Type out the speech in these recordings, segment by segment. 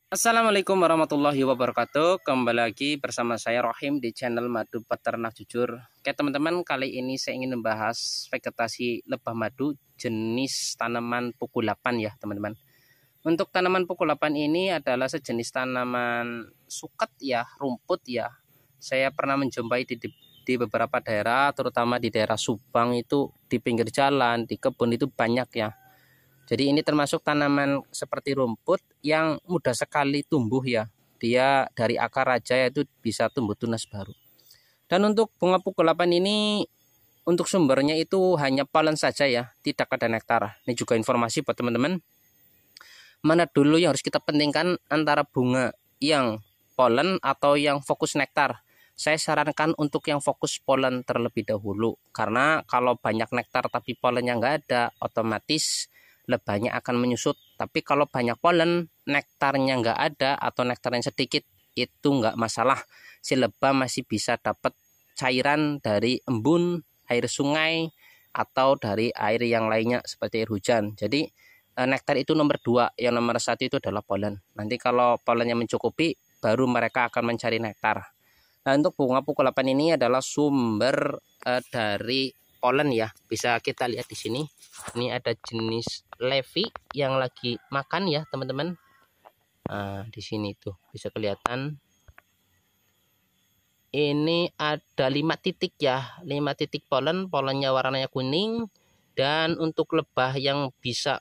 Assalamualaikum warahmatullahi wabarakatuh. Kembali lagi bersama saya Rohim di channel Madu Peternak Jujur. Oke teman-teman, kali ini saya ingin membahas vegetasi lebah madu jenis tanaman pukul 8 ya teman-teman. Untuk tanaman pukul 8 ini adalah sejenis tanaman suket ya, rumput ya. Saya pernah menjumpai di beberapa daerah, terutama di daerah Subang itu di pinggir jalan, di kebun itu banyak ya. Jadi ini termasuk tanaman seperti rumput yang mudah sekali tumbuh ya. Dia dari akar aja itu bisa tumbuh tunas baru. Dan untuk bunga pukul 8 ini untuk sumbernya itu hanya polen saja ya, tidak ada nektar. Ini juga informasi buat teman-teman. Mana dulu yang harus kita pentingkan antara bunga yang polen atau yang fokus nektar. Saya sarankan untuk yang fokus polen terlebih dahulu. Karena kalau banyak nektar tapi polennya nggak ada, otomatis lebahnya akan menyusut. Tapi kalau banyak polen, nektarnya nggak ada atau nektarnya sedikit, itu nggak masalah. Si lebah masih bisa dapat cairan dari embun, air sungai, atau dari air yang lainnya seperti air hujan. Jadi nektar itu nomor 2, yang nomor 1 itu adalah polen. Nanti kalau polennya mencukupi, baru mereka akan mencari nektar. Nah, untuk bunga pukul 8 ini adalah sumber dari polen ya. Bisa kita lihat di sini. Ini ada jenis Levi yang lagi makan ya, teman-teman. Nah, di sini tuh bisa kelihatan. Ini ada 5 titik ya, 5 titik polen, polennya warnanya kuning. Dan untuk lebah yang bisa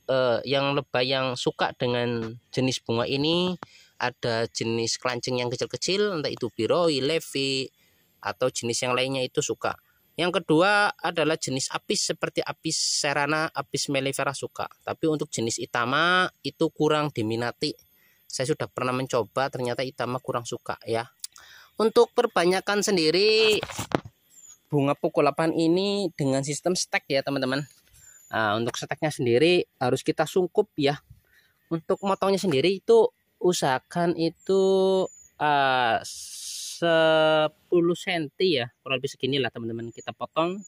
lebah yang suka dengan jenis bunga ini, ada jenis kelancing yang kecil-kecil, entah itu biroi, levi, atau jenis yang lainnya itu suka. Yang kedua adalah jenis apis seperti apis serrana, apis mellifera suka. Tapi untuk jenis itama itu kurang diminati. Saya sudah pernah mencoba, ternyata itama kurang suka ya. Untuk perbanyakan sendiri, bunga pukul 8 ini dengan sistem stek ya teman-teman. Nah, untuk steknya sendiri harus kita sungkup ya. Untuk motongnya sendiri itu usahakan itu 10 cm ya, kurang lebih segini lah teman-teman. Kita potong,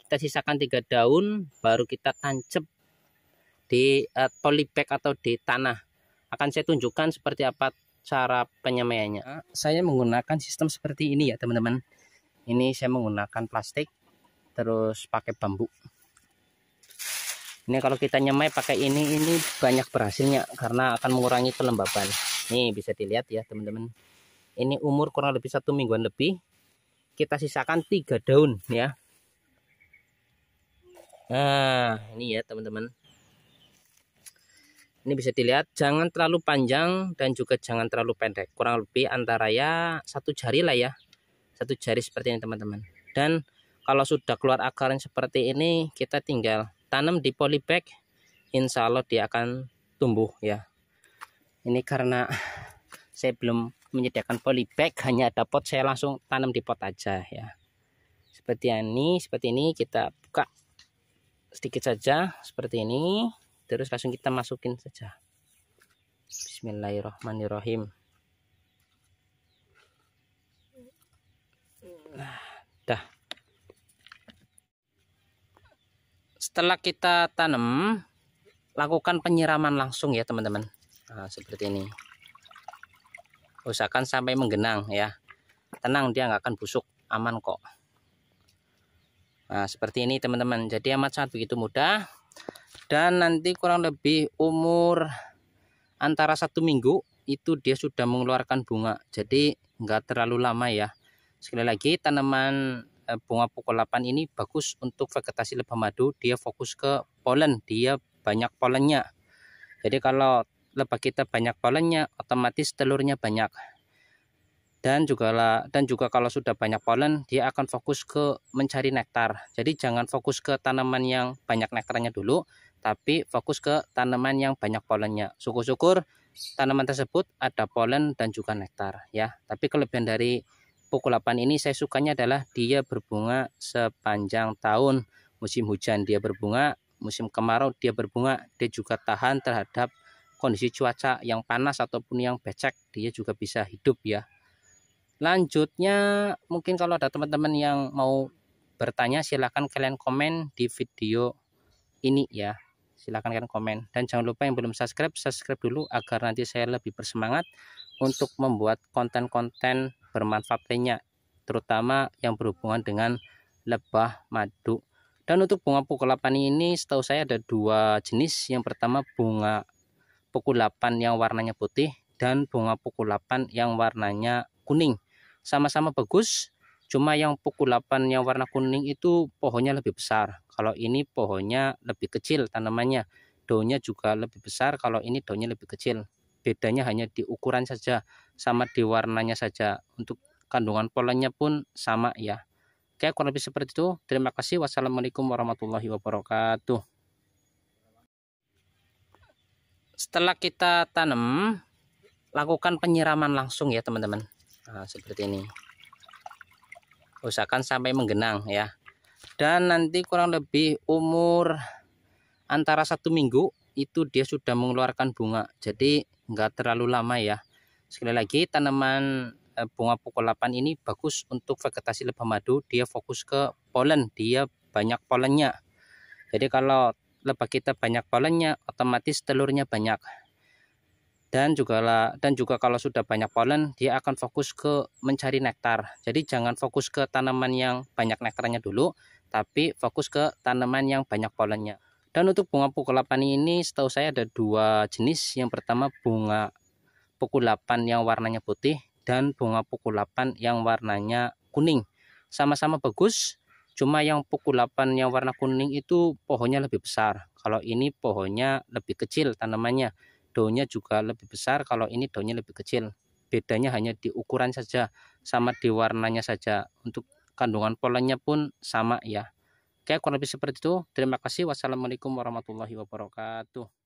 kita sisakan 3 daun, baru kita tancap di polybag atau di tanah. Akan saya tunjukkan seperti apa cara penyemaiannya. Saya menggunakan sistem seperti ini ya teman-teman. Ini saya menggunakan plastik, terus pakai bambu. Ini kalau kita nyemai pakai ini banyak berhasilnya karena akan mengurangi kelembaban. Nih bisa dilihat ya teman-teman. Ini umur kurang lebih 1 mingguan lebih. Kita sisakan 3 daun ya. Nah ini ya teman-teman. Ini bisa dilihat, jangan terlalu panjang dan juga jangan terlalu pendek. Kurang lebih antara ya 1 jari lah ya. 1 jari seperti ini teman-teman. Dan kalau sudah keluar akarnya seperti ini, kita tinggal tanam di polybag, insya Allah dia akan tumbuh ya. Ini karena saya belum menyediakan polybag, hanya ada pot, saya langsung tanam di pot aja ya. Seperti ini kita buka sedikit saja seperti ini, terus langsung kita masukin saja. Bismillahirrahmanirrahim. Nah, dah. Setelah kita tanam, lakukan penyiraman langsung ya teman-teman. Nah, seperti ini. Usahakan sampai menggenang ya. Tenang, dia nggak akan busuk, aman kok. Nah, seperti ini teman-teman. Jadi amat sangat begitu mudah. Dan nanti kurang lebih umur antara 1 minggu itu dia sudah mengeluarkan bunga. Jadi nggak terlalu lama ya. Sekali lagi, tanaman bunga pukul 8 ini bagus untuk vegetasi lebah madu. Dia fokus ke polen, dia banyak polennya. Jadi kalau lebah kita banyak polennya, otomatis telurnya banyak. Dan juga kalau sudah banyak polen, dia akan fokus ke mencari nektar. Jadi jangan fokus ke tanaman yang banyak nektarnya dulu, tapi fokus ke tanaman yang banyak polennya. Syukur-syukur tanaman tersebut ada polen dan juga nektar ya. Tapi kelebihan dari pukul 8 ini saya sukanya adalah dia berbunga sepanjang tahun. Musim hujan dia berbunga, musim kemarau dia berbunga, dia juga tahan terhadap kondisi cuaca yang panas ataupun yang becek, dia juga bisa hidup ya. Lanjutnya mungkin kalau ada teman-teman yang mau bertanya, silahkan kalian komen di video ini ya. Silahkan kalian komen. Dan jangan lupa yang belum subscribe, subscribe dulu agar nanti saya lebih bersemangat untuk membuat konten-konten bermanfaat lainnya, terutama yang berhubungan dengan lebah madu. Dan untuk bunga pukul 8 ini setahu saya ada dua jenis. Yang pertama bunga pukul 8 yang warnanya putih dan bunga pukul 8 yang warnanya kuning. Sama-sama bagus, cuma yang pukul 8 yang warna kuning itu pohonnya lebih besar. Kalau ini pohonnya lebih kecil tanamannya. Daunnya juga lebih besar, kalau ini daunnya lebih kecil. Bedanya hanya di ukuran saja, sama di warnanya saja. Untuk kandungan polennya pun sama ya. Oke, kurang lebih seperti itu. Terima kasih. Wassalamualaikum warahmatullahi wabarakatuh. Setelah kita tanam, lakukan penyiraman langsung ya teman-teman. Nah, seperti ini. Usahakan sampai menggenang ya. Dan nanti kurang lebih umur antara 1 minggu itu dia sudah mengeluarkan bunga. Jadi enggak terlalu lama ya. Sekali lagi, tanaman bunga pukul 8 ini bagus untuk vegetasi lebah madu. Dia fokus ke polen, dia banyak polennya. Jadi kalau lebah kita banyak polennya, otomatis telurnya banyak. Dan juga kalau sudah banyak polen, dia akan fokus ke mencari nektar. Jadi jangan fokus ke tanaman yang banyak nektarnya dulu, tapi fokus ke tanaman yang banyak polennya. Dan untuk bunga pukul 8 ini setahu saya ada dua jenis. Yang pertama bunga pukul 8 yang warnanya putih dan bunga pukul 8 yang warnanya kuning. Sama-sama bagus, cuma yang pukul 8 yang warna kuning itu pohonnya lebih besar. Kalau ini pohonnya lebih kecil tanamannya. Daunnya juga lebih besar, kalau ini daunnya lebih kecil. Bedanya hanya di ukuran saja, sama di warnanya saja. Untuk kandungan polennya pun sama ya. Oke, kurang lebih seperti itu. Terima kasih. Wassalamualaikum warahmatullahi wabarakatuh.